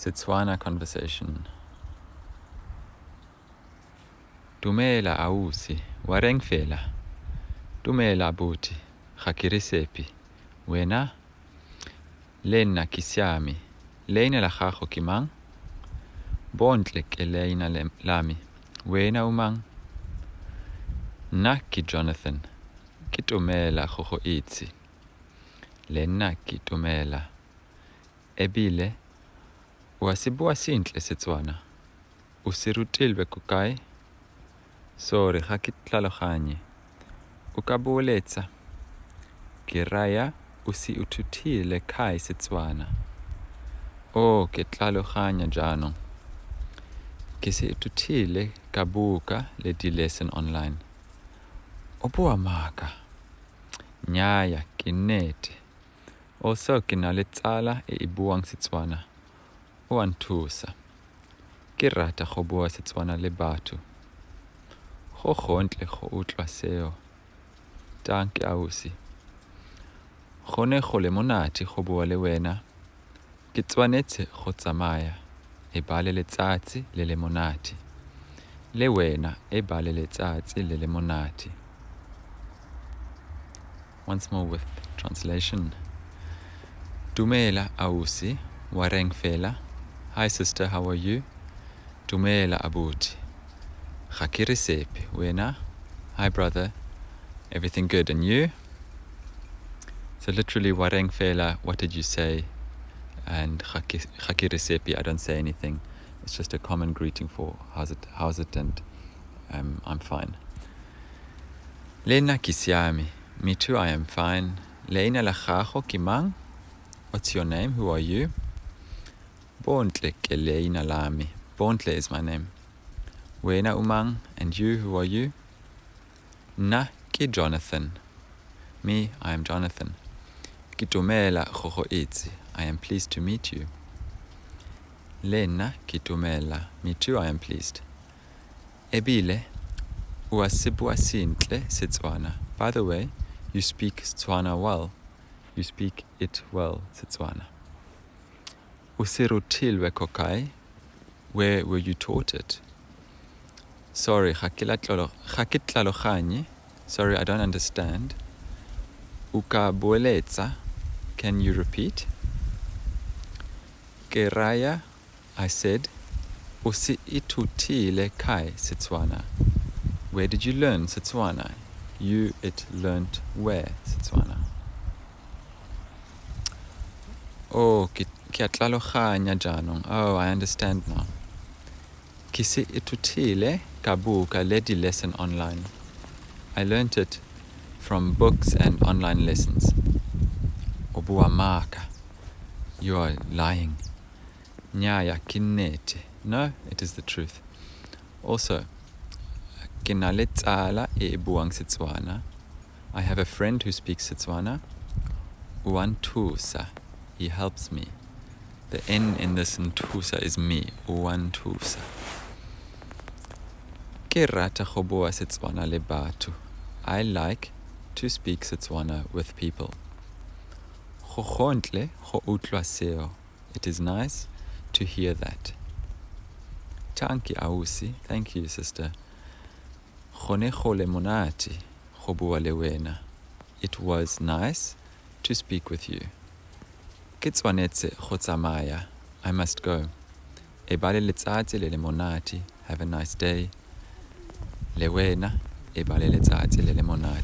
Setswana conversation. Dumela ausi, wa reng fela? Dumela abuti, ga ke resepi. Wena? Le nna ke siame. Leina la gago ke mang? Bontle ke leina lami. Wena o mang? Nna ke Jonathan. Ke tumela go go itse. Le nna ke tumela. Ebile wa se bua sentle Setswana. O se rutilwe ko kae? Sorry, ga ke tlhaloganye. O ka boeletsa. Ke raya o se uthutile kae Setswana. Oh, ke tlhaloganya jaanong. Ke se uthutile ka buka le di-lesson online. O bua maaka. Nnyaa, ke nnete. Also, ke na le tsala e buang Setswana. O a nthusa. Ke rata go bua Setswana le batho. Go gontle go utlwa seo. Danke ausi. Go ne go le monate go bua le wena. Ke tshwanetse go tsamaya. E ba le letsatsi le le monate. Le wena e ba le letsatsi le le monate. Once more with translation. Dumela ausi, wa reng fela? Hi sister, how are you? Dumela abuti. Ga ke resepi, wena? Hi brother, everything good, and you? So literally, wa reng fela, what did you say? And ga ke resepi, I don't say anything. It's just a common greeting for how's it, and I'm fine. Leina ke siame. Me too, I am fine. Leina la gago ke mang? What's your name? Who are you? Bontle ke leina lami. Bontle is my name. Wena umang, and you, who are you? Na ke Jonathan. Me, I am Jonathan. Ke tumela go go itse. I am pleased to meet you. Lena ke tumela. Me too, I am pleased. Ebile, ua se bua sentle Setswana. By the way, you speak Setswana well. You speak it well, Setswana. O se rutilwe ko kae? Where were you taught it? Sorry, ga ke tlhaloganye. Sorry, I don't understand. O ka boeletsa. Can you repeat? Ke raya, I said, o se ithutile kae Setswana. Where did you learn Setswana? You learnt where Setswana. Oh, ke a tlaloganya jaanong. Oh, I understand now. Ke se ithutile ka buka le di-lesson online. I learnt it from books and online lessons. O bua maaka. You are lying. Nnyaa, ke nnete. No, it is the truth. Also, ke na le tsala e buang Setswana. I have a friend who speaks Setswana. O a nthusa. He helps me. The N in this nthusa is me. O a nthusa. Ke rata go bua Setswana le batho. I like to speak Setswana with people. Go gontle go utlwa seo. It is nice to hear that. Danke ausi. Thank you, sister. Go ne go le monate go bua le wena. It was nice to speak with you. Ke tshwanetse go tsamaya. I must go. E ba le letsatsi le le monate. Have a nice day. Le wena e ba le letsatsi le le monate.